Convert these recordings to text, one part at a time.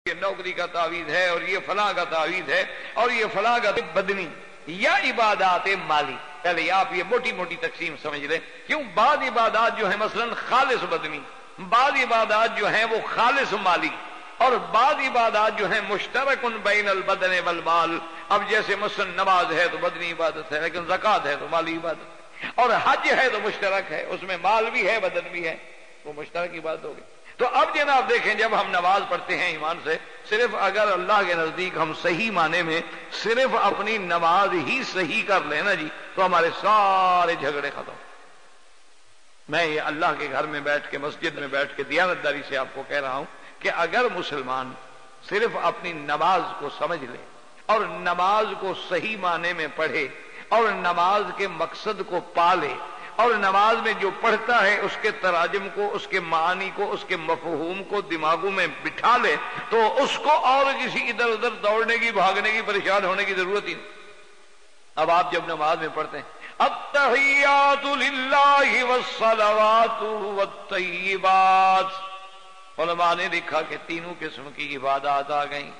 یہ نوکری کا تعویذ ہے اور یہ فلاں کا تعویذ ہے اور یہ فلاں کا بدنی یا عبادات مالی. پہلے آپ یہ موٹی موٹی تقسیم سمجھ لیں. کیوں بعض عبادات جو ہیں مثلا خالص بدنی، بعض عبادات جو ہیں وہ خالص مالی، اور بعض عبادات جو ہیں مشترک بین البدن والمال. اب جیسے مثلا نماز ہے تو بدنی عبادت ہے، لیکن زکوٰۃ ہے تو مالی عبادت ہے، اور حج ہے تو مشترک ہے، اس میں مال بھی ہے بدن بھی ہے، وہ مشترک عبادت ہوگی. تو اب جناب دیکھیں، جب ہم نماز پڑھتے ہیں ایمان سے، صرف اگر اللہ کے نزدیک ہم صحیح معنی میں صرف اپنی نماز ہی صحیح کر لیں نا جی، تو ہمارے سارے جھگڑے ختم. میں یہ اللہ کے گھر میں بیٹھ کے، مسجد میں بیٹھ کے دیانتداری سے آپ کو کہہ رہا ہوں کہ اگر مسلمان صرف اپنی نماز کو سمجھ لے اور نماز کو صحیح معنی میں پڑھے اور نماز کے مقصد کو پالے اور نماز میں جو پڑھتا ہے اس کے تراجم کو، اس کے معانی کو، اس کے مفہوم کو دماغوں میں بٹھا لے، تو اس کو اور کسی ادھر ادھر دوڑنے کی، بھاگنے کی، پریشان ہونے کی ضرورت ہی نہیں. اب آپ جب نماز میں پڑھتے ہیں التحیات للہ والصلوات والطیبات، علماء نے لکھا کہ تینوں قسم کی عبادات آ گئیں.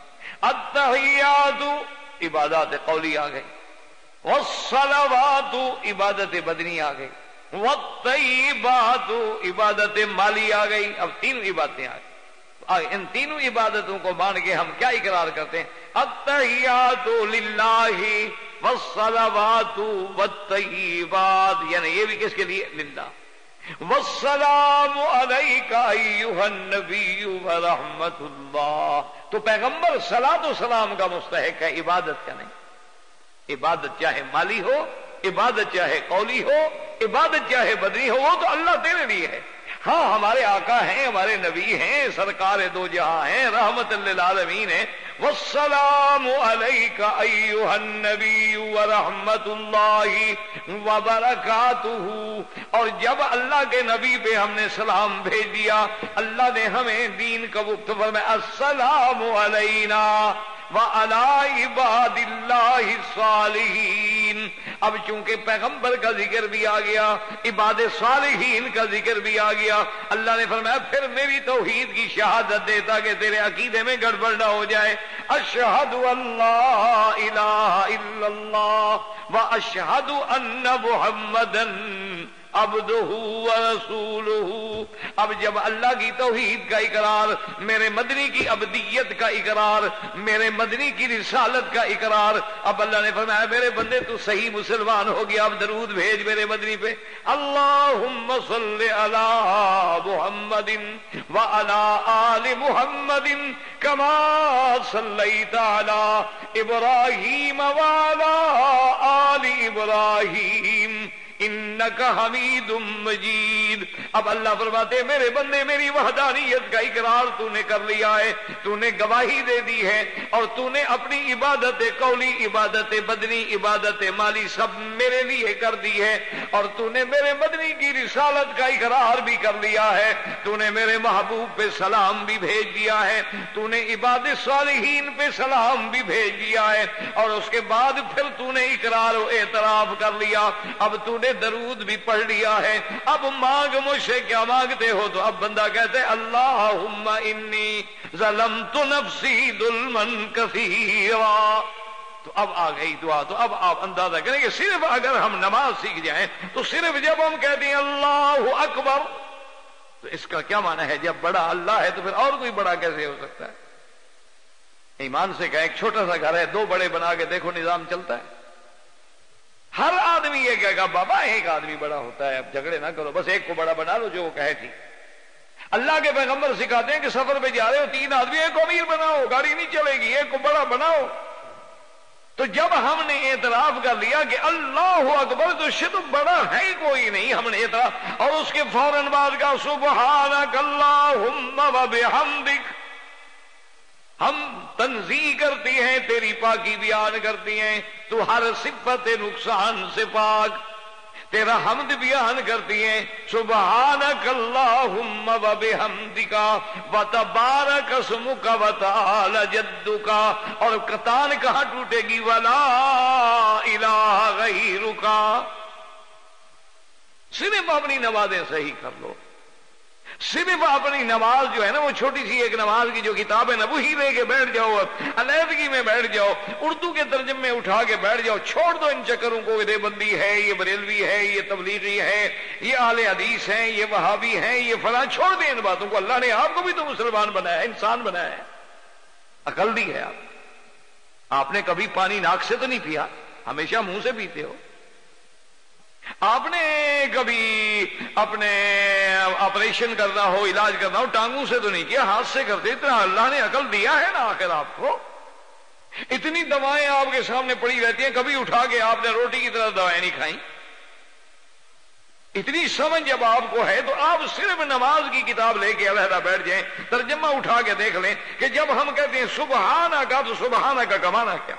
التحیات عبادات قولی آ گئی، والصلوات عبادت بدنی آ گئی، والطیبات عبادت مالی آ گئی. اب تین عبادتیں آ گئی. ان تینوں عبادتوں کو مان کے ہم کیا اقرار کرتے ہیں؟ التحیات للہ والصلوات والطیبات، یعنی یہ بھی کس کے لیے؟ للہ. والسلام علیک ایھا النبی ورحمۃ اللہ، تو پیغمبر صلاۃ و سلام کا مستحق ہے، عبادت کا نہیں. عبادت چاہے مالی ہو، عبادت چاہے قولی ہو، عبادت چاہے بدنی ہو، وہ تو اللہ تیرے لیے ہے. ہاں ہمارے آقا ہیں، ہمارے نبی ہیں، سرکار دو جہاں ہیں، رحمت للعالمین ہیں. والسلام علیک ایھا النبی ورحمۃ اللہ وبرکاتہ. اور جب اللہ کے نبی پہ ہم نے سلام بھیج دیا، اللہ نے ہمیں دین کا وقت فرمایا السلام علینا وعلی عباد اللہ الصالحین. اب چونکہ پیغمبر کا ذکر بھی آ گیا، عباد صالحین کا ذکر بھی آ گیا، اللہ نے فرمایا پھر میری توحید کی شہادت دے تاکہ تیرے عقیدے میں گڑبڑ نہ ہو جائے. اشہد ان لا الہ الا اللہ واشہد ان محمدا عبدہ ورسولہ. اب جب اللہ کی توحید کا اقرار، میرے مدنی کی عبدیت کا اقرار، میرے مدنی کی رسالت کا اقرار، اب اللہ نے فرمایا میرے بندے تو صحیح مسلمان ہو گیا، اب درود بھیج میرے مدنی پہ. اللہم صل علی محمد وعلی آل محمد کما صلیت علی ابراہیم وعلی آل ابراہیم انک حمید مجید. اب اللہ فرماتے میرے بندے میری وحدانیت کا اقرار تو نے کر لیا ہے، تو نے گواہی دے دی ہے، اور تو نے اپنی عبادت قولی، عبادت بدنی، عبادت مالی سب میرے لیے کر دی ہے، اور تو نے میرے مدنی کی رسالت کا اقرار بھی کر لیا ہے، تو نے میرے محبوب پہ سلام بھی بھیج دیا ہے، تو نے عباد صالحین پہ سلام بھی بھیج دیا ہے، اور اس کے بعد پھر تو نے اقرار و اعتراف کر لیا. اب تو نے درود بھی پڑھ لیا ہے، اب مانگ مجھ سے کیا مانگتے ہو؟ تو اب بندہ کہتے اللہم انی ظلمت نفسی ظلما کثیرا. تو اب آ گئی دعا. تو اب آپ اندازہ کریں کہ صرف اگر ہم نماز سیکھ جائیں تو صرف جب ہم کہتے ہیں اللہ اکبر، تو اس کا کیا معنی ہے؟ جب بڑا اللہ ہے تو پھر اور کوئی بڑا کیسے ہو سکتا ہے؟ ایمان سے کہا ایک چھوٹا سا گھر ہے، دو بڑے بنا کے دیکھو نظام چلتا ہے. ہر آدمی یہ کہے گا بابا ایک آدمی بڑا ہوتا ہے، اب جھگڑے نہ کرو، بس ایک کو بڑا بنا لو جو وہ کہے تھی. اللہ کے پیغمبر سکھاتے ہیں کہ سفر پہ جا رہے ہو، تین آدمی، ایک کو امیر بناؤ، گاڑی نہیں چلے گی، ایک کو بڑا بناؤ. تو جب ہم نے اعتراف کر لیا کہ اللہ اکبر، تو شد بڑا ہے کوئی نہیں، ہم نے اعتراف، اور اس کے فوراً بعد کا سبحانک اللہم وبحمدک، ہم تنزیہ کرتی ہیں، تیری پاکی بیان کرتی ہیں، تو ہر صفت نقصان سے پاک، تیرا حمد بیان کرتی ہیں. سبحانک اللہم وبحمدک وتبارک اسمک وتعالی جدک، اور کتان کہاں ٹوٹے گی؟ ولا الہ غیرک. صرف اپنی نمازیں صحیح کر لو، صرف اپنی نماز جو ہے نا، وہ چھوٹی سی ایک نماز کی جو کتاب ہے نا، وہی لے کے بیٹھ جاؤ، علیحدگی میں بیٹھ جاؤ، اردو کے ترجمے اٹھا کے بیٹھ جاؤ، چھوڑ دو ان چکروں کو، یہ بندی ہے، یہ بریلوی ہے، یہ تبلیغی ہے، یہ اہل حدیث ہیں، یہ وہابی ہیں، یہ فلاں، چھوڑ دیں ان باتوں کو۔ اللہ نے آپ کو بھی تو مسلمان بنایا ہے، انسان بنایا ہے، عقل دی ہے۔ آپ نے کبھی پانی ناک سے تو نہیں پیا، ہمیشہ منہ سے پیتے ہو۔ آپ نے کبھی اپنے آپریشن کرنا ہو، علاج کرنا ہو، ٹانگوں سے تو نہیں کیا، ہاتھ سے کرتے۔ اتنا اللہ نے عقل دیا ہے نا آخر آپ کو۔ اتنی دوائیں آپ کے سامنے پڑی رہتی ہیں، کبھی اٹھا کے آپ نے روٹی کی طرح دوائیں نہیں کھائیں؟ اتنی سمجھ جب آپ کو ہے تو آپ صرف نماز کی کتاب لے کے علیحدہ بیٹھ جائیں، ترجمہ اٹھا کے دیکھ لیں کہ جب ہم کہتے ہیں سبحانہ کا، تو سبحانہ کا کمانا کیا؟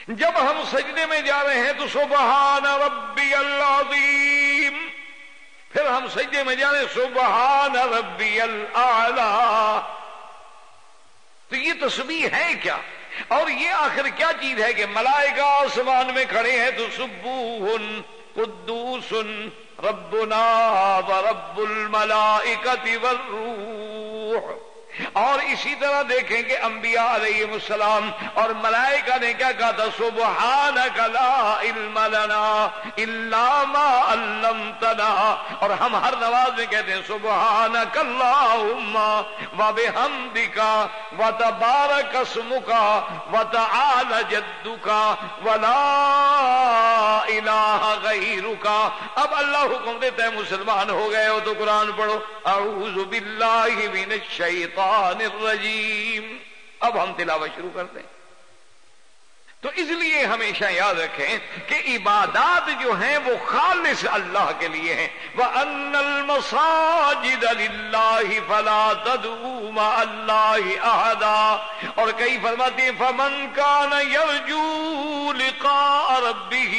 جب ہم سجدے میں جا رہے ہیں تو سبحان ربی العظیم، پھر ہم سجدے میں جا رہے ہیں سبحان ربی الاعلی۔ تو یہ تسبیح ہے کیا؟ اور یہ آخر کیا چیز ہے کہ ملائکہ آسمان میں کھڑے ہیں تو سبوح قدوس ربنا ورب الملائکۃ والروح۔ اور اسی طرح دیکھیں کہ انبیاء علیہ السلام اور ملائکہ نے کیا کہا تھا؟ سبحانک لا علم لنا الا ما علمتنا۔ اور ہم ہر نماز میں کہتے ہیں سبحانک اللہم وبحمدک وتبارک اسمک وتعالی جدک ولا الہ غیرک۔ اب اللہ حکم دیتا ہے مسلمان ہو گئے ہو تو قرآن پڑھو، اعوذ باللہ من الشیطان الرجیم۔ اب ہم تلاوت شروع کرتے ہیں۔ تو اس لیے ہمیشہ یاد رکھیں کہ عبادات جو ہیں وہ خالص اللہ کے لیے ہیں۔ وَأَنَّ الْمَسَاجِدَ لِلَّهِ فَلَا تَدْعُوا مَعَ اللَّهِ أَحَدًا۔ اور کئی فرماتے ہیں فَمَنْ كَانَ يَرْجُو لِقَاءَ رَبِّهِ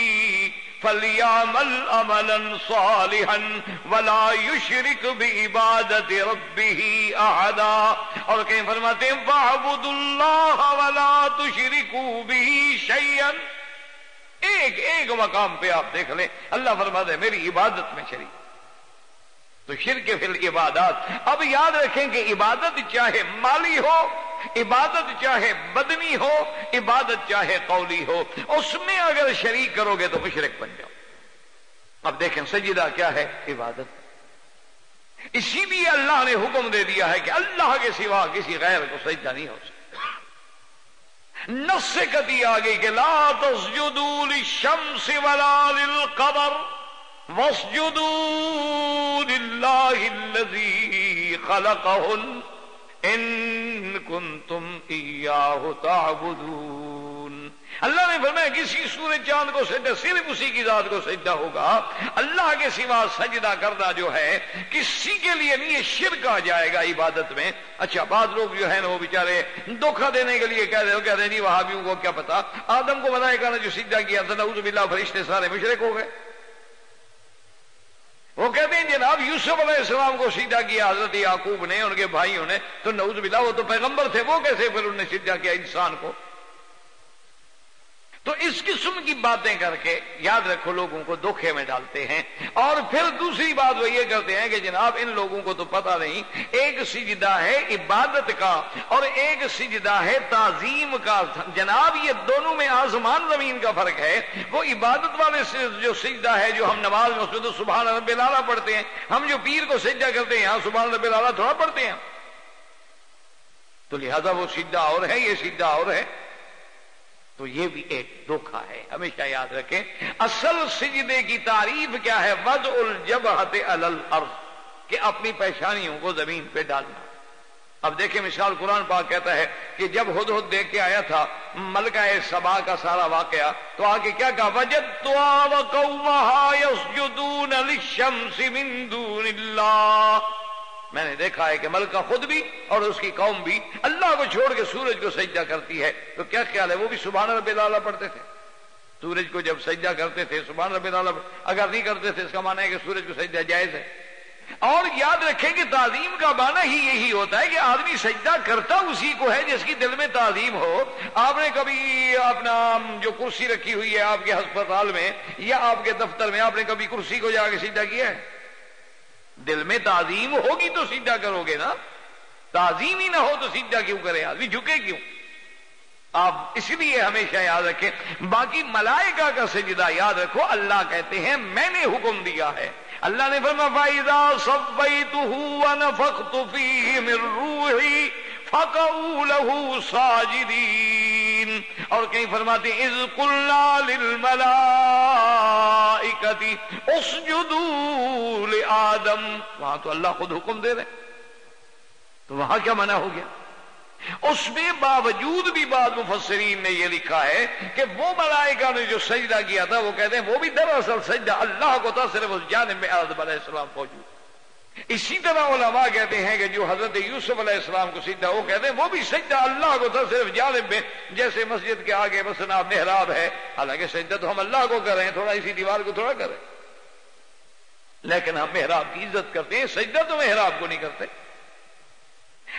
فَلْيَعْمَلْ عَمَلًا صَالِحًا وَلَا يُشْرِكْ بِعِبَادَةِ رَبِّهِ أَحَدًا۔ اور کہیں فرماتے ہیں وَاعْبُدُوا اللَّهَ وَلَا تُشْرِكُوا بِهِ شَيْئًا۔ ایک مقام پہ آپ دیکھ لیں اللہ فرماتے ہیں میری عبادت میں شریک، تو شرک فی العبادات۔ اب یاد رکھیں کہ عبادت چاہے مالی ہو، عبادت چاہے بدنی ہو، عبادت چاہے قولی ہو، اس میں اگر شریک کرو گے تو مشرک بن جاؤ۔ اب دیکھیں سجدہ کیا ہے؟ عبادت۔ اسی لیے اللہ نے حکم دے دیا ہے کہ اللہ کے سوا کسی غیر کو سجدہ نہیں ہو سکتا۔ نص سے قطعی آ گئی کہ لا تسجدوا للشمس ولا للقمر واسجدوا للہ الذی خلقہن ان کنتم ایاہ تعبدون۔ اللہ نے فرمایا کسی سورج چاند کو سجدہ، صرف اسی کی ذات کو سجدہ ہوگا، اللہ کے سوا سجدہ کرنا جو ہے کسی کے لیے نہیں، یہ شرک آ جائے گا عبادت میں۔ اچھا بعض لوگ جو ہے نا وہ بیچارے دھوکہ دینے کے لیے کہتے ہیں جی وہابیوں کو کیا پتا، آدم کو ملائکہ نے جو سجدہ کیا تھا نعوذ باللہ فرشتے سارے مشرک ہو گئے۔ وہ کہتے ہیں جناب یوسف علیہ السلام کو سجدہ کیا حضرت یعقوب نے، ان کے بھائیوں نے، تو نعوذ باللہ وہ تو پیغمبر تھے، وہ کیسے پھر انہوں نے سجدہ کیا انسان کو؟ تو اس قسم کی باتیں کر کے یاد رکھو لوگوں کو دھوکے میں ڈالتے ہیں۔ اور پھر دوسری بات وہ یہ کرتے ہیں کہ جناب ان لوگوں کو تو پتہ نہیں، ایک سجدہ ہے عبادت کا اور ایک سجدہ ہے تعظیم کا۔ جناب یہ دونوں میں آسمان زمین کا فرق ہے۔ وہ عبادت والے جو سجدہ ہے جو ہم نماز میں اس میں تو سبحان رب الاعلیٰ پڑھتے ہیں، ہم جو پیر کو سجدہ کرتے ہیں یہاں سبحان رب الاعلیٰ تھوڑا پڑھتے ہیں، تو لہذا وہ سجدہ اور ہے، یہ سجدہ اور ہے۔ تو یہ بھی ایک دھوکہ ہے، ہمیشہ یاد رکھیں۔ اصل سجدے کی تعریف کیا ہے؟ وضع الجبہۃ علی الارض، کہ اپنی پیشانیوں کو زمین پہ ڈالنا۔ اب دیکھیں مثال قرآن پاک کہتا ہے کہ جب ہدہد دیکھ کے آیا تھا ملکہ سبا کا سارا واقعہ، تو آگے کیا کہا؟ وجدتها وقومها يسجدون للشمس من دون اللہ۔ میں نے دیکھا ہے کہ ملکہ خود بھی اور اس کی قوم بھی اللہ کو چھوڑ کے سورج کو سجدہ کرتی ہے۔ تو کیا خیال ہے وہ بھی سبحان رب الاعلیٰ پڑھتے تھے؟ سورج کو جب سجدہ کرتے تھے سبحان رب الاعلیٰ، اگر نہیں کرتے تھے اس کا معنی ہے کہ سورج کو سجدہ جائز ہے۔ اور یاد رکھیں کہ تعظیم کا معنی ہی یہی ہوتا ہے کہ آدمی سجدہ کرتا اسی کو ہے جس کی دل میں تعظیم ہو۔ آپ نے کبھی اپنا جو کرسی رکھی ہوئی ہے آپ کے ہسپتال میں یا آپ کے دفتر میں، آپ نے کبھی کرسی کو جا کے سجدہ کیا ہے؟ دل میں تعظیم ہوگی تو سجدہ کرو گے نا، تعظیم ہی نہ ہو تو سجدہ کیوں کرے آدمی، جھکے کیوں؟ آپ اس لیے ہمیشہ یاد رکھیں۔ باقی ملائکہ کا سجدہ یاد رکھو، اللہ کہتے ہیں میں نے حکم دیا ہے، اللہ نے فرمایا فَإِذَا صَفَّيْتُهُ وَنَفَخْتُ فِيهِ مِن رُّوحِي فَقَعُوا لَهُ سَاجِدِينَ، اور کہیں فرماتے ہیں اِذْ قُلْنَا لِلْمَلَائِكَةِ اسْجُدُوا لِآدَمَ، وہاں تو اللہ خود حکم دے رہے، تو وہاں کیا منع ہو گیا؟ اس میں باوجود بھی بعض مفسرین نے یہ لکھا ہے کہ وہ ملائکہ نے جو سجدہ کیا تھا وہ کہتے ہیں وہ بھی دراصل سجدہ اللہ کو تھا، صرف اس جانب میں آدم علیہ السلام موجود۔ اسی طرح علماء کہتے ہیں کہ جو حضرت یوسف علیہ السلام کو سجدہ وہ کہتے ہیں وہ بھی سجدہ اللہ کو تھا، صرف جانب میں، جیسے مسجد کے آگے مثلا محراب ہے، حالانکہ سجدہ تو ہم اللہ کو کر رہے ہیں، تھوڑا اسی دیوار کو تھوڑا کر رہے ہیں، لیکن ہم محراب کی عزت کرتے ہیں، سجدہ تو محراب کو نہیں کرتے۔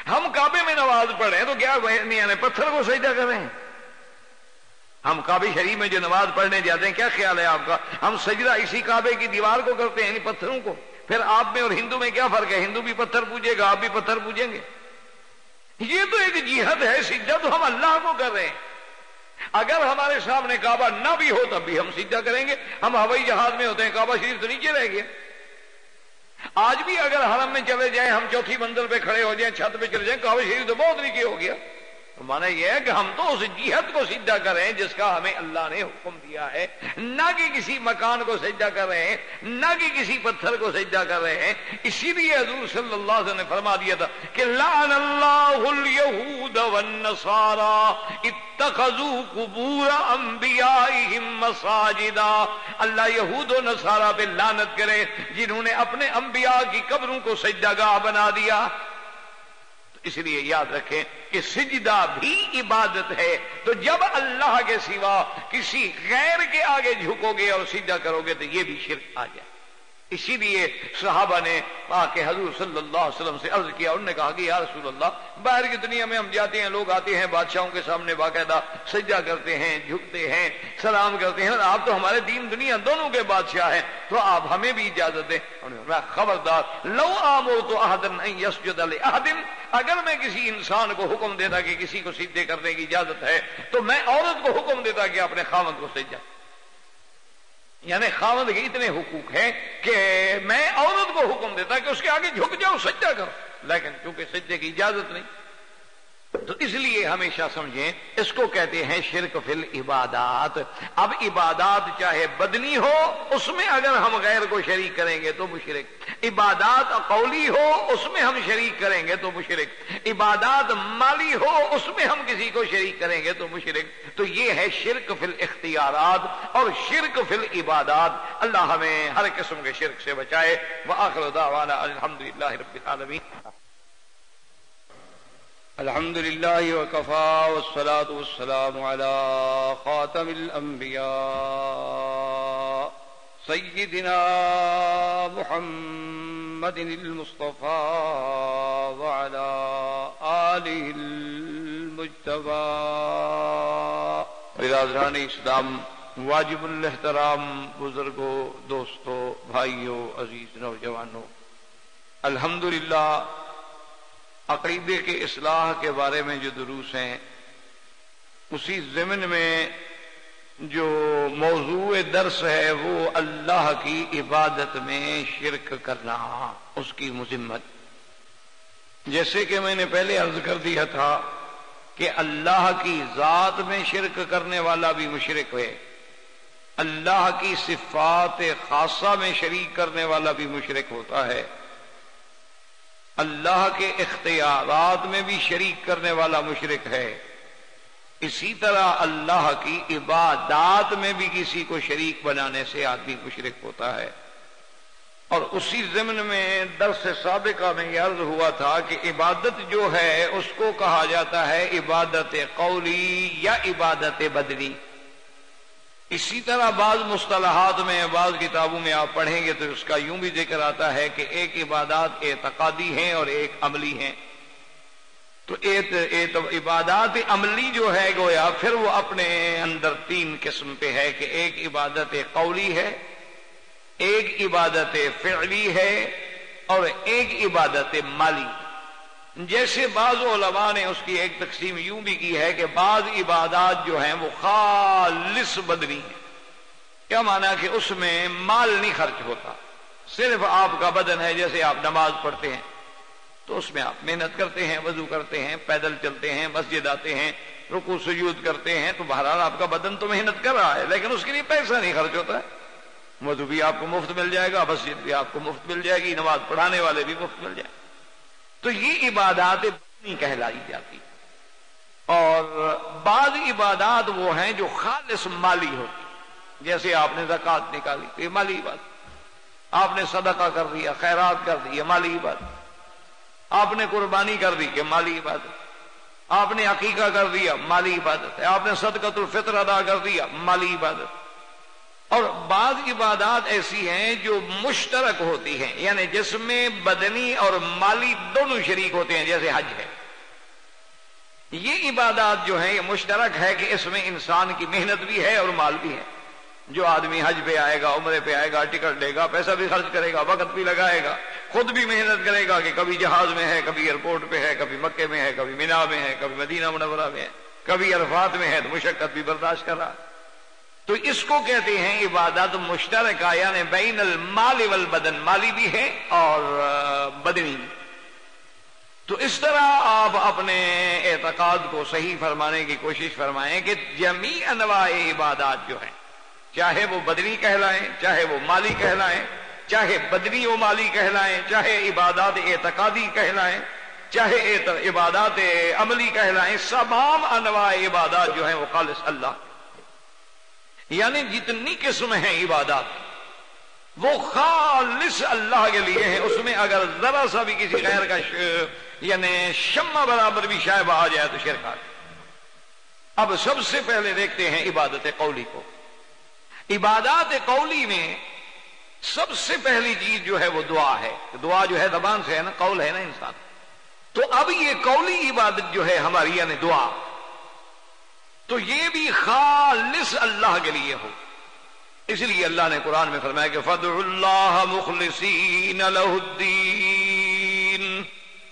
ہم کعبے میں نماز پڑھ رہے ہیں تو کیا یعنی پتھر کو سجدہ کر رہے ہیں؟ ہم کعبے شریف میں جو نماز پڑھنے جاتے ہیں کیا خیال ہے آپ کا؟ ہم سجدہ اسی کعبے کی دیوار کو کرتے ہیں، یعنی پتھروں کو۔ پھر آپ میں اور ہندو میں کیا فرق ہے؟ ہندو بھی پتھر پوجے گا، آپ بھی پتھر پوجیں گے۔ یہ تو ایک جہاد ہے، سجدہ تو ہم اللہ کو کر رہے ہیں۔ اگر ہمارے سامنے کعبہ نہ بھی ہو تب بھی ہم سجدہ کریں گے۔ ہم ہوائی جہاز میں ہوتے ہیں، کعبہ شریف تو نیچے رہ گیا۔ آج بھی اگر حرم میں چلے جائیں، ہم چوتھی منزل پہ کھڑے ہو جائیں، چھت پہ چلے جائیں، کعبہ شریف تو بہت نیچے ہو گیا۔ تو مانا یہ ہے کہ ہم تو اس جہت کو سجدہ کر رہے ہیں جس کا ہمیں اللہ نے حکم دیا ہے، نہ کہ کسی مکان کو سجدہ کر رہے ہیں، نہ کہ کسی پتھر کو سجدہ کر رہے ہیں۔ اسی لیے حضور صلی اللہ علیہ وسلم نے فرما دیا تھا کہ لعن اللہ الیہود والنصارى اتخذوا قبور انبیائہم مساجدا، اللہ یہود و نصارہ پہ لعنت کرے جنہوں نے اپنے انبیاء کی قبروں کو سجدہ گاہ بنا دیا۔ اس لیے یاد رکھیں کہ سجدہ بھی عبادت ہے، تو جب اللہ کے سوا کسی غیر کے آگے جھکو گے اور سجدہ کرو گے تو یہ بھی شرک آ جائے۔ اسی لیے صحابہ نے آ کے حضور صلی اللہ علیہ وسلم سے عرض کیا، انہوں نے کہا کہ یا رسول اللہ، باہر کی دنیا میں ہم جاتے ہیں، لوگ آتے ہیں بادشاہوں کے سامنے باقاعدہ سجدہ کرتے ہیں، جھکتے ہیں، سلام کرتے ہیں، اور آپ تو ہمارے دین دنیا دونوں کے بادشاہ ہیں، تو آپ ہمیں بھی اجازت دیں۔ انہوں نے کہا خبردار، لو آمرت احدا ان یسجد لاحد، اگر میں کسی انسان کو حکم دیتا کہ کسی کو سجدے کرنے کی اجازت ہے تو میں عورت کو حکم دیتا کہ اپنے خاوند کو سجدہ، یعنی خاوند کے اتنے حقوق ہیں کہ میں عورت کو حکم دیتا کہ اس کے آگے جھک جاؤ، سجدہ کرو، لیکن چونکہ سجدے کی اجازت نہیں، تو اس لیے ہمیشہ سمجھیں اس کو کہتے ہیں شرک فی العبادات۔ اب عبادات چاہے بدنی ہو، اس میں اگر ہم غیر کو شریک کریں گے تو مشرک، عبادات قولی ہو اس میں ہم شریک کریں گے تو مشرک، عبادات مالی ہو اس میں ہم کسی کو شریک کریں گے تو مشرک۔ تو یہ ہے شرک فی الاختیارات اور شرک فی العبادات۔ اللہ ہمیں ہر قسم کے شرک سے بچائے۔ وآخر دعوانا الحمدللہ رب العالمین۔ الحمد لله وكفى والصلاة والسلام على خاتم الأنبياء سيدنا محمد المصطفى وعلى آله المجتبى۔ برادران اسلام، واجب الاحترام بزرگوں، دوستوں، بھائیوں، عزیز نوجوانوں، الحمدللہ عقیدے کے اصلاح کے بارے میں جو دروس ہیں اسی ضمن میں جو موضوع درس ہے وہ اللہ کی عبادت میں شرک کرنا، اس کی مذمت۔ جیسے کہ میں نے پہلے عرض کر دیا تھا کہ اللہ کی ذات میں شرک کرنے والا بھی مشرک ہے، اللہ کی صفات خاصہ میں شریک کرنے والا بھی مشرک ہوتا ہے، اللہ کے اختیارات میں بھی شریک کرنے والا مشرک ہے، اسی طرح اللہ کی عبادات میں بھی کسی کو شریک بنانے سے آدمی مشرک ہوتا ہے۔ اور اسی ضمن میں درس سابقہ میں یہ عرض ہوا تھا کہ عبادت جو ہے اس کو کہا جاتا ہے عبادت قولی یا عبادت بدنی۔ اسی طرح بعض مصطلحات میں بعض کتابوں میں آپ پڑھیں گے تو اس کا یوں بھی ذکر آتا ہے کہ ایک عبادات اعتقادی ہیں اور ایک عملی ہیں۔ تو عبادات عملی جو ہے گویا پھر وہ اپنے اندر تین قسم پہ ہے کہ ایک عبادت قولی ہے، ایک عبادت فعلی ہے، اور ایک عبادت مالی. جیسے بعض علماء نے اس کی ایک تقسیم یوں بھی کی ہے کہ بعض عبادات جو ہیں وہ خالص بدنی ہیں. کیا مانا کہ اس میں مال نہیں خرچ ہوتا، صرف آپ کا بدن ہے. جیسے آپ نماز پڑھتے ہیں تو اس میں آپ محنت کرتے ہیں، وضو کرتے ہیں، پیدل چلتے ہیں، مسجد آتے ہیں، رکوع سجود کرتے ہیں، تو بہرحال آپ کا بدن تو محنت کر رہا ہے، لیکن اس کے لیے پیسہ نہیں خرچ ہوتا ہے. وضو بھی آپ کو مفت مل جائے گا، مسجد بھی آپ کو مفت مل جائے گی، نماز پڑھانے والے بھی مفت مل جائیں گے. تو یہ عبادات بدنی کہلائی جاتی. اور بعض عبادات وہ ہیں جو خالص مالی ہوتی. جیسے آپ نے زکوٰۃ نکالی تو یہ مالی عبادت، آپ نے صدقہ کر دیا، خیرات کر دی، یہ مالی عبادت. آپ نے قربانی کر دی کہ مالی عبادت. آپ نے عقیقہ کر دیا، مالی عبادت ہے. آپ نے صدقۃ الفطر ادا کر دیا، مالی عبادت. اور بعض عبادات ایسی ہیں جو مشترک ہوتی ہیں، یعنی جس میں بدنی اور مالی دونوں شریک ہوتے ہیں، جیسے حج ہے. یہ عبادات جو ہیں یہ مشترک ہے کہ اس میں انسان کی محنت بھی ہے اور مال بھی ہے. جو آدمی حج پہ آئے گا، عمرے پہ آئے گا، ٹکٹ لے گا، پیسہ بھی خرچ کرے گا، وقت بھی لگائے گا، خود بھی محنت کرے گا کہ کبھی جہاز میں ہے، کبھی ایئرپورٹ پہ ہے، کبھی مکے میں ہے، کبھی مینا میں ہے، کبھی مدینہ منورہ میں ہے، کبھی عرفات میں ہے، تو مشقت بھی برداشت کر رہا. تو اس کو کہتے ہیں عبادت مشترکہ، یعنی بین المال والبدن، مالی بھی ہے اور بدنی بھی. تو اس طرح آپ اپنے اعتقاد کو صحیح فرمانے کی کوشش فرمائیں کہ جمیع انواع عبادات جو ہیں، چاہے وہ بدنی کہلائیں، چاہے وہ مالی کہلائیں، چاہے بدنی و مالی کہلائیں، چاہے عبادات اعتقادی کہلائیں، چاہے عبادات عملی کہلائیں، تمام انواع عبادات جو ہیں وہ خالص اللہ. یعنی جتنی قسم ہیں عبادات وہ خالص اللہ کے لیے ہیں. اس میں اگر ذرا سا بھی کسی غیر کا یعنی شمع برابر بھی شائبہ آ جائے تو شرک آ جائے. اب سب سے پہلے دیکھتے ہیں عبادت قولی کو. عبادات قولی میں سب سے پہلی چیز جو ہے وہ دعا ہے. دعا جو ہے زبان سے ہے نا، قول ہے نا انسان. تو اب یہ قولی عبادت جو ہے ہماری یعنی دعا، تو یہ بھی خالص اللہ کے لیے ہو. اس لیے اللہ نے قرآن میں فرمایا کہ فَادْعُوا اللَّهَ مُخْلِصِينَ لَهُ الدِّينَ.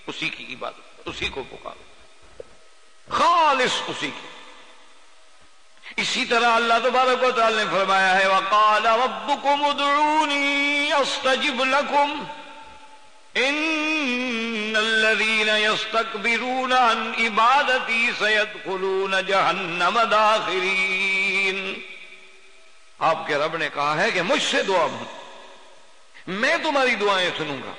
اسی کی عبادت، اسی کو پکارو، خالص اسی کی. اسی طرح اللہ تبارک و تعالی نے فرمایا ہے وَقَالَ رَبُّكُمُ ادْعُونِي أَسْتَجِبْ لَكُمْ إِنَّ الَّذِينَ يَسْتَكْبِرُونَ عَنْ عِبَادَتِي سَيَدْخُلُونَ جَهَنَّمَ دَاخِرِينَ. آپ کے رب نے کہا ہے کہ مجھ سے دعا مانگو، میں تمہاری دعائیں سنوں گا.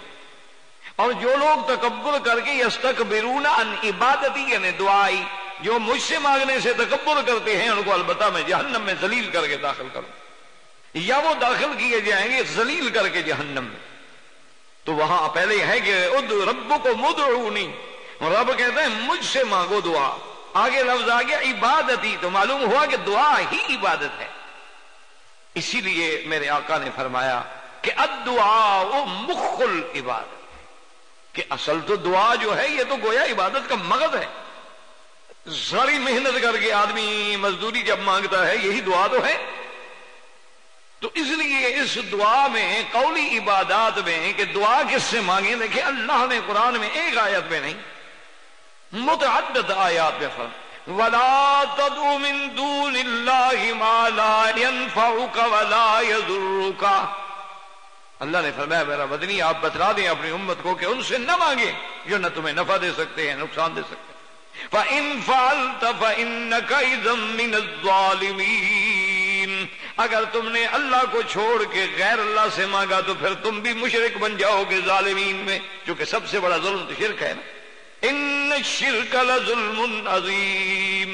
اور جو لوگ تکبر کر کے یستکبرون عن عبادتی یعنی دعائی، جو مجھ سے مانگنے سے تکبر کرتے ہیں، ان کو البتہ میں جہنم میں ذلیل کر کے داخل کروں، یا وہ داخل کیے جائیں گے ذلیل کر کے جہنم میں. تو وہاں پہلے ہے کہ ربکم ادعونی، رب کہتا ہے مجھ سے مانگو دعا. آگے لفظ آ گیا عبادتی، تو معلوم ہوا کہ دعا ہی عبادت ہے. اسی لیے میرے آقا نے فرمایا کہ الدعاء مخ العبادت، کہ اصل تو دعا جو ہے یہ تو گویا عبادت کا مغز ہے. ساری محنت کر کے آدمی مزدوری جب مانگتا ہے یہی دعا تو ہے. تو اس لیے اس دعا میں قولی عبادات میں کہ دعا کس سے مانگیں، دیکھیں اللہ نے قرآن میں ایک آیت میں نہیں متعدد آیات میں فرمایا وَلَا تَدْعُ مِن دُونِ اللَّهِ مَا لَا يَنفَعُكَ وَلَا يَضُرُّكَ. اللہ نے فرمایا میرا مدنی آپ بتلا دیں اپنی امت کو کہ ان سے نہ مانگیں جو نہ تمہیں نفع دے سکتے ہیں نقصان دے سکتے ہیں. فَإِن فَعَلْتَ فَإِنَّكَ إِذًا مِّنَ الظَّالِمِينَ. اگر تم نے اللہ کو چھوڑ کے غیر اللہ سے مانگا تو پھر تم بھی مشرک بن جاؤ گے ظالمین میں، کیونکہ سب سے بڑا ظلم تو شرک ہے نا. ان الشرک لظلم عظیم.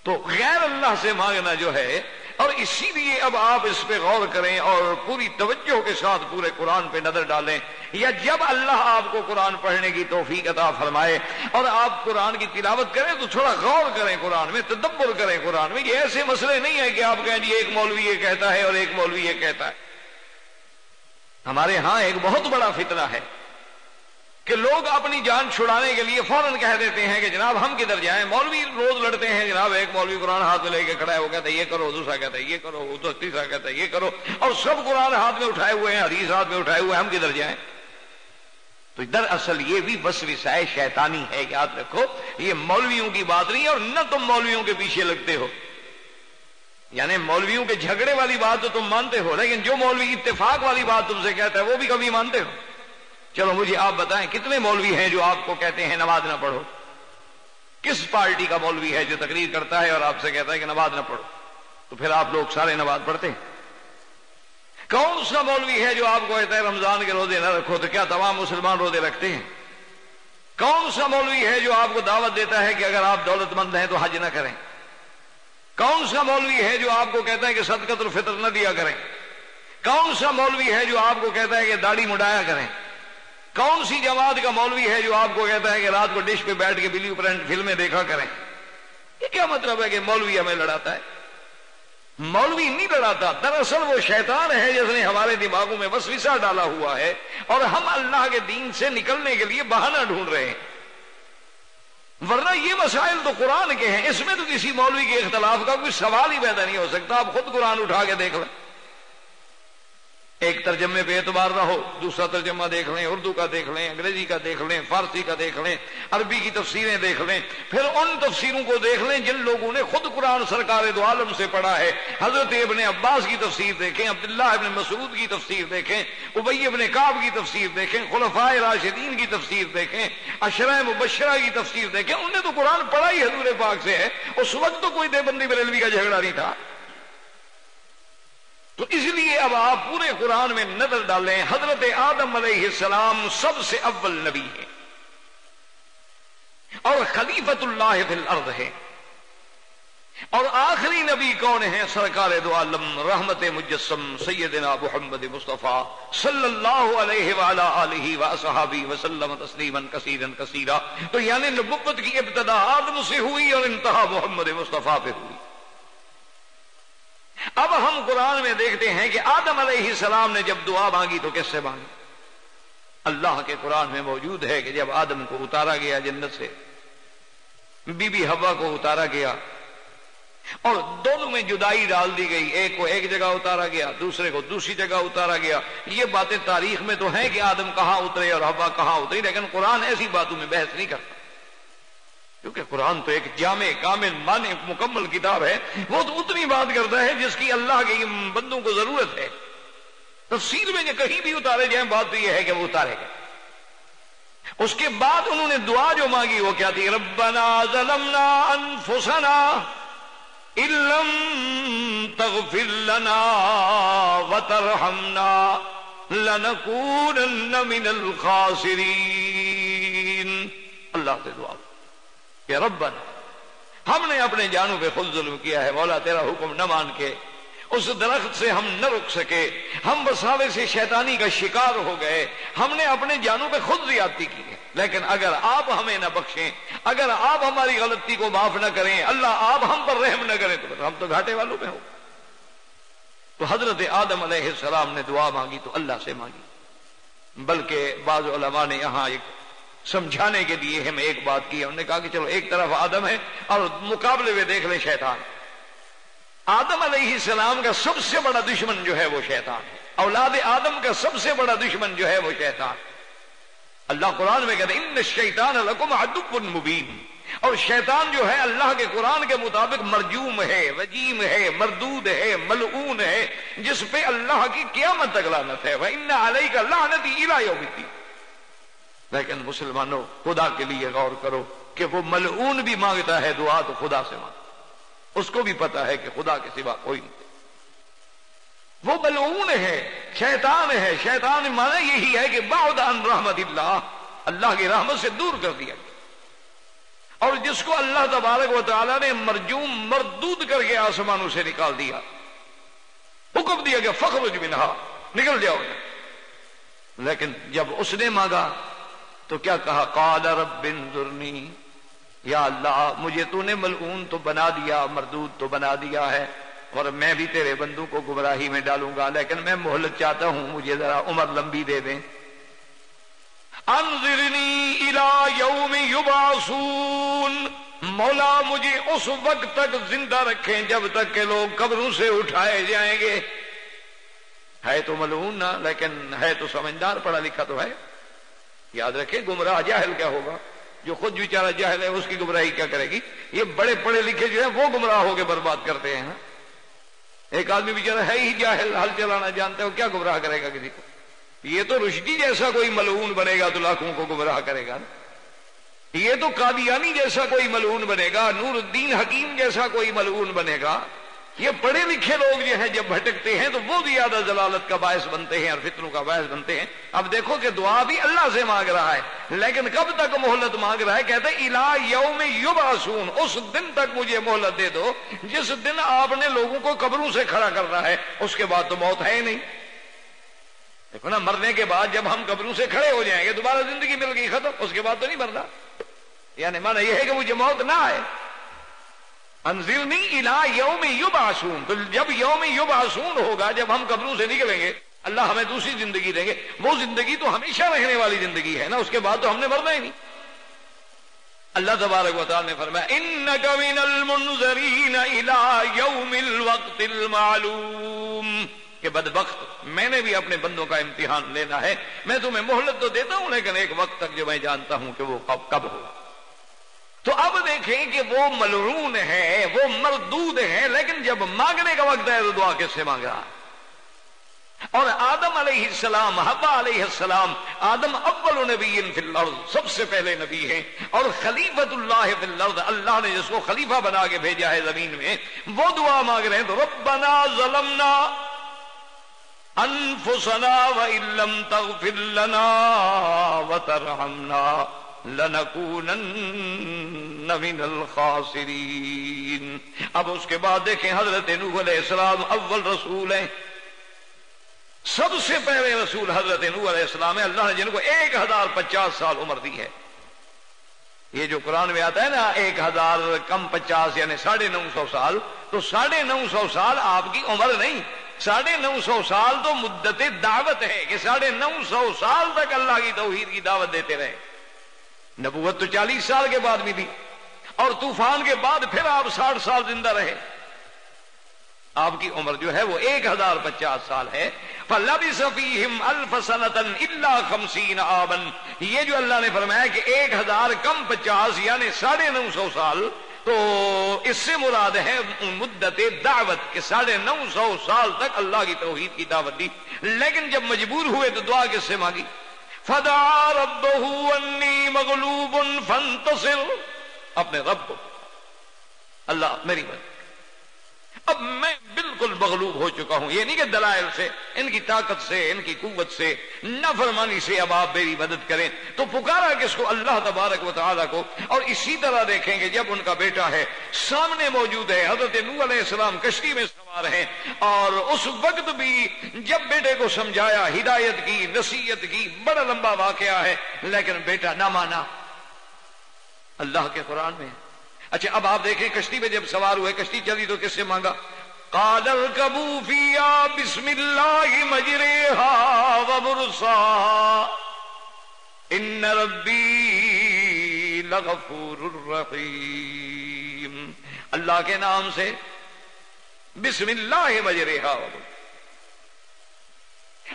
تو غیر اللہ سے مانگنا جو ہے، اور اسی لیے اب آپ اس پہ غور کریں اور پوری توجہ کے ساتھ پورے قرآن پہ نظر ڈالیں، یا جب اللہ آپ کو قرآن پڑھنے کی توفیق عطا فرمائے اور آپ قرآن کی تلاوت کریں تو تھوڑا غور کریں قرآن میں، تدبر کریں قرآن میں. یہ ایسے مسئلے نہیں ہے کہ آپ کہیں جی ایک مولوی یہ کہتا ہے اور ایک مولوی یہ کہتا ہے. ہمارے ہاں ایک بہت بڑا فتنہ ہے کہ لوگ اپنی جان چھڑانے کے لیے فوراً کہہ دیتے ہیں کہ جناب ہم کدھر جائیں. مولوی روز لڑتے ہیں جناب، ایک مولوی قرآن ہاتھ میں لے کے کھڑا ہے، وہ کہتا ہے یہ کرو، دوسرا کہتا ہے یہ کرو، وہ تیسرا کہتا ہے یہ کرو، اور سب قرآن ہاتھ میں اٹھائے ہوئے ہیں، حدیث ہاتھ میں اٹھائے ہوئے ہیں، ہم کدھر جائیں. تو دراصل یہ بھی وسوسہ شیطانی ہے، یاد رکھو، یہ مولویوں کی بات نہیں ہے، اور نہ تم مولویوں کے پیچھے لگتے ہو، یعنی مولویوں کے جھگڑے والی بات تو تم مانتے ہو، لیکن جو مولوی اتفاق والی بات تم سے کہتا ہے وہ بھی کبھی مانتے ہو؟ چلو مجھے آپ بتائیں کتنے مولوی ہیں جو آپ کو کہتے ہیں نماز نہ پڑھو؟ کس پارٹی کا مولوی ہے جو تقریر کرتا ہے اور آپ سے کہتا ہے کہ نماز نہ پڑھو؟ تو پھر آپ لوگ سارے نماز پڑھتے ہیں؟ کون سا مولوی ہے جو آپ کو کہتا ہے رمضان کے روزے نہ رکھو؟ تو کیا تمام مسلمان روزے رکھتے ہیں؟ کون سا مولوی ہے جو آپ کو دعوت دیتا ہے کہ اگر آپ دولت مند ہیں تو حج نہ کریں؟ کون سا مولوی ہے جو آپ کو کہتا ہے کہ صدقۃ الفطر نہ دیا کریں؟ کون سا مولوی ہے جو آپ کو کہتا ہے کہ داڑھی مڈایا کریں؟ کون سی جماعت کا مولوی ہے جو آپ کو کہتا ہے کہ رات کو ڈش پہ بیٹھ کے بلیو پرنٹ فلمیں دیکھا کریں؟ یہ کیا مطلب ہے کہ مولوی ہمیں لڑاتا ہے؟ مولوی نہیں لڑاتا، دراصل وہ شیطان ہے جس نے ہمارے دماغوں میں وسوسہ ڈالا ہوا ہے، اور ہم اللہ کے دین سے نکلنے کے لیے بہانہ ڈھونڈ رہے ہیں، ورنہ یہ مسائل تو قرآن کے ہیں، اس میں تو کسی مولوی کے اختلاف کا کوئی سوال ہی پیدا نہیں ہو سکتا۔ آپ خود قرآن اٹھا کے دیکھ لیں، ایک ترجمے پہ اعتبار نہ ہو، دوسرا ترجمہ دیکھ لیں، اردو کا دیکھ لیں، انگریزی کا دیکھ لیں، فارسی کا دیکھ لیں، عربی کی تفسیریں دیکھ لیں، پھر ان تفسیروں کو دیکھ لیں جن لوگوں نے خود قرآن سرکار دو عالم سے پڑھا ہے۔ حضرت ابن عباس کی تفسیر دیکھیں، عبداللہ ابن مسعود کی تفسیر دیکھیں، ابی ابن کعب کی تفسیر دیکھیں، خلفائے راشدین کی تفسیر دیکھیں، عشرہ مبشرہ کی تفسیر دیکھیں، انہوں نے تو قرآن پڑھا ہی حضور پاک سے ہے، اس وقت تو کوئی دیوبندی بریلوی کا جھگڑا نہیں تھا۔ تو اس لیے اب آپ پورے قرآن میں نظر ڈالیں، حضرت آدم علیہ السلام سب سے اول نبی ہے اور خلیفۃ اللہ فی الارض ہے، اور آخری نبی کون ہے؟ سرکار دو عالم رحمت مجسم سیدنا محمد مصطفیٰ صلی اللہ علیہ وعلا آلہ وصحبہ وسلم تسلیما کثیرا کثیرا۔ تو یعنی نبوت کی ابتدا آدم سے ہوئی اور انتہا محمد مصطفیٰ پہ ہوئی۔ اب ہم قرآن میں دیکھتے ہیں کہ آدم علیہ السلام نے جب دعا مانگی تو کس سے مانگی؟ اللہ کے قرآن میں موجود ہے کہ جب آدم کو اتارا گیا جنت سے، بی بی حوا کو اتارا گیا اور دونوں میں جدائی ڈال دی گئی، ایک کو ایک جگہ اتارا گیا، دوسرے کو دوسری جگہ اتارا گیا۔ یہ باتیں تاریخ میں تو ہیں کہ آدم کہاں اترے اور حوا کہاں اتری، لیکن قرآن ایسی باتوں میں بحث نہیں کرتا، کیونکہ قرآن تو ایک جامع کامل معنی مکمل کتاب ہے، وہ تو اتنی بات کرتا ہے جس کی اللہ کے بندوں کو ضرورت ہے۔ تفسیر میں کہیں بھی اتارے جائیں بات تو یہ ہے کہ وہ اتارے گئے۔ اس کے بعد انہوں نے دعا جو مانگی وہ کیا تھی؟ ربنا ظلمنا انفسنا ان لم تغفر لنا وترحمنا لنکونن من الخاسرین۔ اللہ سے دعا کہ ربنا، ہم نے اپنے جانوں پہ خود ظلم کیا ہے، مولا تیرا حکم نہ مان کے اس درخت سے ہم نہ رک سکے، ہم وساوے سے شیطانی کا شکار ہو گئے، ہم نے اپنے جانوں پہ خود زیادتی کی ہے، لیکن اگر آپ ہمیں نہ بخشیں، اگر آپ ہماری غلطی کو معاف نہ کریں، اللہ آپ ہم پر رحم نہ کریں تو ہم تو گھاٹے والوں میں ہو۔ تو حضرت آدم علیہ السلام نے دعا مانگی تو اللہ سے مانگی، بلکہ بعض علماء نے یہاں ایک سمجھانے کے لیے ہمیں ایک بات کی ہے، انہوں نے کہا کہ چلو ایک طرف آدم ہے اور مقابلے میں دیکھ لیں شیطان۔ آدم علیہ السلام کا سب سے بڑا دشمن جو ہے وہ شیطان ہے، اولاد آدم کا سب سے بڑا دشمن جو ہے وہ شیطان۔ اللہ قرآن میں کہتے ہیں ان الشیطان لکم عدو مبین، اور شیطان جو ہے اللہ کے قرآن کے مطابق مرجوم ہے، رجیم ہے، مردود ہے، ملعون ہے، جس پہ اللہ کی قیامت تک لعنت ہے، وَإِنَّ عَلَيْكَ لَعْنَتِي إِلَىٰ يَوْمِ الدِّينِ۔ لیکن مسلمانوں خدا کے لیے غور کرو کہ وہ ملعون بھی مانگتا ہے دعا تو خدا سے مانگتا، اس کو بھی پتا ہے کہ خدا کے سوا کوئی نہیں، وہ ملعون ہے، شیطان ہے۔ شیطان مانا یہی ہے کہ بعد عن رحمت اللہ، اللہ کی رحمت سے دور کر دیا گیا، اور جس کو اللہ تبارک و تعالی نے مرجوم مردود کر کے آسمانوں سے نکال دیا، حکم دیا کہ فخرج منہا، نکل جاؤ۔ لیکن جب اس نے مانگا تو کیا کہا؟ قال رب انظرنی، یا اللہ مجھے تو نے ملعون تو بنا دیا، مردود تو بنا دیا ہے، اور میں بھی تیرے بندوں کو گمراہی میں ڈالوں گا، لیکن میں مہلت چاہتا ہوں، مجھے ذرا عمر لمبی دے دیں۔ انظرنی الی یوم یبعثون، مولا مجھے اس وقت تک زندہ رکھیں جب تک کہ لوگ قبروں سے اٹھائے جائیں گے۔ ہے تو ملعون نہ، لیکن ہے تو سمجھدار، پڑھا لکھا تو ہے۔ یاد رکھیں گمراہ جاہل کیا ہوگا؟ جو خود بیچارہ جاہل ہے اس کی گمراہی کیا کرے گی؟ یہ بڑے پڑھے لکھے جو ہیں وہ گمراہ ہو کے برباد کرتے ہیں نا۔ ایک آدمی بیچارہ ہے ہی جاہل، ہل چلانا جانتا ہے، وہ کیا گمراہ کرے گا کسی کو؟ یہ تو رشدی جیسا کوئی ملعون بنے گا تو لاکھوں کو گمراہ کرے گا نا۔ یہ تو قادیانی جیسا کوئی ملعون بنے گا، نور الدین حکیم جیسا کوئی ملعون بنے گا۔ یہ پڑھے لکھے لوگ جو ہیں جب بھٹکتے ہیں تو وہ زیادہ ضلالت کا باعث بنتے ہیں اور فتنوں کا باعث بنتے ہیں۔ اب دیکھو کہ دعا بھی اللہ سے مانگ رہا ہے، لیکن کب تک مہلت مانگ رہا ہے؟ کہتے ہیں الی یوم یبعثون، اس دن تک مجھے مہلت دے دو جس دن آپ نے لوگوں کو قبروں سے کھڑا کرنا ہے، اس کے بعد تو موت ہے ہی نہیں۔ دیکھو نا، مرنے کے بعد جب ہم قبروں سے کھڑے ہو جائیں گے دوبارہ زندگی مل گئی، ختم، اس کے بعد تو نہیں مرنا۔ یعنی مانا یہ ہے کہ مجھے موت نہ آئے۔ انذرنی الی یوم یبعثون، تو جب یوم یبعثون ہوگا، جب ہم قبروں سے نکلیں گے، اللہ ہمیں دوسری زندگی دیں گے۔ وہ زندگی تو ہمیشہ رہنے والی زندگی ہے نا، اس کے بعد تو ہم نے مرنا ہی نہیں۔ اللہ تبارک و تعالی نے فرمایا انک من المنذرین الی یوم الوقت المعلوم، کہ بدبخت میں نے بھی اپنے بندوں کا امتحان لینا ہے، میں تمہیں مہلت تو دیتا ہوں لیکن ایک وقت تک جو میں جانتا ہوں کہ وہ کب ہو۔ تو اب دیکھیں کہ وہ ملعون ہے، وہ مردود ہے، لیکن جب مانگنے کا وقت ہے تو دعا کس سے مانگ رہا؟ اور آدم علیہ السلام، حوا علیہ السلام، آدم اول نبی فی الارض، سب سے پہلے نبی ہیں، اور خلیفۃ اللہ فی الارض، اللہ نے جس کو خلیفہ بنا کے بھیجا ہے زمین میں، وہ دعا مانگ رہے ہیں۔ تو ربنا ظلمنا انفسنا وان لم تغفر لنا وترحمنا لنکونن من الخاسرین۔ اب اس کے بعد دیکھیں حضرت نوح علیہ السلام اول رسول ہیں، سب سے پہلے رسول حضرت نوح علیہ السلام ہے، اللہ نے جن کو 1050 سال عمر دی ہے۔ یہ جو قرآن میں آتا ہے نا 1000 کم 50 یعنی 950 سال، تو 950 سال آپ کی عمر نہیں، 950 سال تو مدت دعوت ہے کہ 950 سال تک اللہ کی توحید کی دعوت دیتے رہے۔ نبوت تو 40 سال کے بعد ملی، اور طوفان کے بعد پھر آپ 60 سال زندہ رہے۔ آپ کی عمر جو ہے وہ 1050 سال ہے۔ فَلَبِثَ فِيهِمْ أَلْفَ سَنَةً إِلَّا 50 عَامًا، یہ جو اللہ نے فرمایا کہ 1000 کم 50 یعنی 950 سال، تو اس سے مراد ہے مدت دعوت کہ 950 سال تک اللہ کی توحید کی دعوت دی۔ لیکن جب مجبور ہوئے تو دعا کس سے مانگی؟ فَدَعَا رَبَّهُ أَنِّي مَغْلُوبٌ فَانتَصِرْ، اپنے رب کو، اللہ میری مدد، اب میں بالکل مغلوب ہو چکا ہوں۔ یہ نہیں کہ دلائل سے، ان کی طاقت سے، ان کی قوت سے، نافرمانی سے اب آپ میری مدد کریں۔ تو پکارا کس کو؟ اللہ تبارک و تعالیٰ کو۔ اور اسی طرح دیکھیں کہ جب ان کا بیٹا ہے سامنے موجود ہے، حضرت نوح علیہ السلام کشتی میں سوار ہیں، اور اس وقت بھی جب بیٹے کو سمجھایا، ہدایت کی، نصیحت کی، بڑا لمبا واقعہ ہے، لیکن بیٹا نہ مانا۔ اللہ کے قرآن میں اچھا اب آپ دیکھیں کشتی پہ جب سوار ہوئے، کشتی چلی تو کس سے مانگا؟ قال اركبوا فيها بسم الله مجريها ومرساها ان ربي لغفور رحيم، اللہ کے نام سے بسم اللہ مجريها ومرساها۔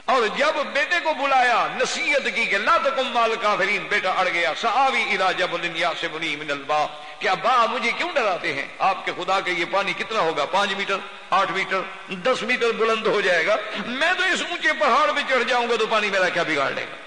اور جب بیٹے کو بلایا، نصیحت کی کہ لا تکن مع الکافرین، بیٹا اڑ گیا۔ سآوی الی جبل یعصمنی من الماء، کہ ابا مجھے کیوں ڈراتے ہیں؟ آپ کے خدا کے یہ پانی کتنا ہوگا؟ 5 میٹر، 8 میٹر، 10 میٹر بلند ہو جائے گا، میں تو اس اونچے پہاڑ پہ چڑھ جاؤں گا تو پانی میرا کیا بگاڑ لے گا؟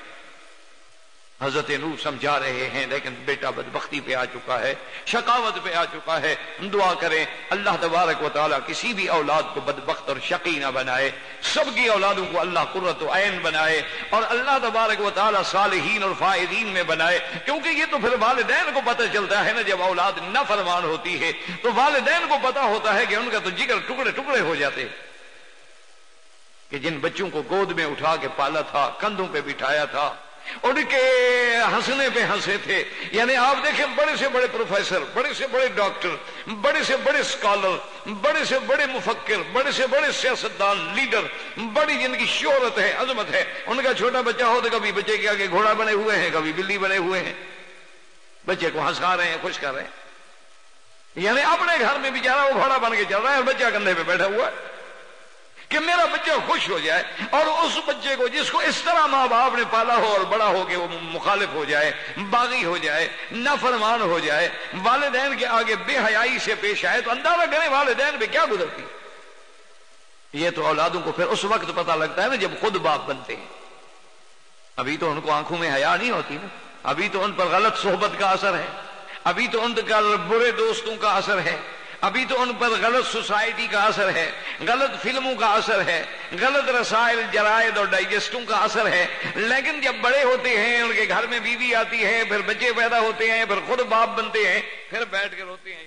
حضرت نوح سمجھا رہے ہیں، لیکن بیٹا بدبختی پہ آ چکا ہے، شقاوت پہ آ چکا ہے۔ دعا کریں اللہ تبارک و تعالیٰ کسی بھی اولاد کو بدبخت اور شقی نہ بنائے، سب کی اولادوں کو اللہ قرۃ عین بنائے، اور اللہ تبارک و تعالیٰ صالحین اور فائزین میں بنائے۔ کیونکہ یہ تو پھر والدین کو پتہ چلتا ہے نا، جب اولاد نافرمان ہوتی ہے تو والدین کو پتہ ہوتا ہے کہ ان کا تو جگر ٹکڑے ٹکڑے ہو جاتے، کہ جن بچوں کو گود میں اٹھا کے پالا تھا، کندھوں پہ بٹھایا تھا، ان کے ہنسنے پہ ہنسے تھے۔ یعنی آپ دیکھیں بڑے سے بڑے پروفیسر، بڑے سے بڑے ڈاکٹر، بڑے سے بڑے اسکالر، بڑے سے بڑے مفکر، بڑے سے بڑے سیاستدان، لیڈر، بڑی جن کی شہرت ہے، عظمت ہے، ان کا چھوٹا بچہ ہو تو کبھی بچے کے آگے گھوڑا بنے ہوئے ہیں، کبھی بلی بنے ہوئے ہیں، بچے کو ہنسا رہے ہیں، خوش کر رہے ہیں۔ یعنی اپنے گھر میں بیچارہ وہ گھوڑا بن کے چل رہا ہے اور بچہ کندھے پہ بیٹھا ہوا ہے۔ کہ میرا بچہ خوش ہو جائے، اور اس بچے کو جس کو اس طرح ماں باپ نے پالا ہو اور بڑا ہو کے وہ مخالف ہو جائے، باغی ہو جائے، نافرمان ہو جائے، والدین کے آگے بے حیائی سے پیش آئے، تو اندازہ کریں والدین پہ کیا گزرتی ہے۔ یہ تو اولادوں کو پھر اس وقت پتہ لگتا ہے نا جب خود باپ بنتے ہیں۔ ابھی تو ان کو آنکھوں میں حیا نہیں ہوتی نا، ابھی تو ان پر غلط صحبت کا اثر ہے، ابھی تو ان پر برے دوستوں کا اثر ہے، ابھی تو ان پر غلط سوسائٹی کا اثر ہے، غلط فلموں کا اثر ہے، غلط رسائل، جرائد اور ڈائجسٹوں کا اثر ہے۔ لیکن جب بڑے ہوتے ہیں، ان کے گھر میں بیوی آتی ہے، پھر بچے پیدا ہوتے ہیں، پھر خود باپ بنتے ہیں، پھر بیٹھ کے روتے ہیں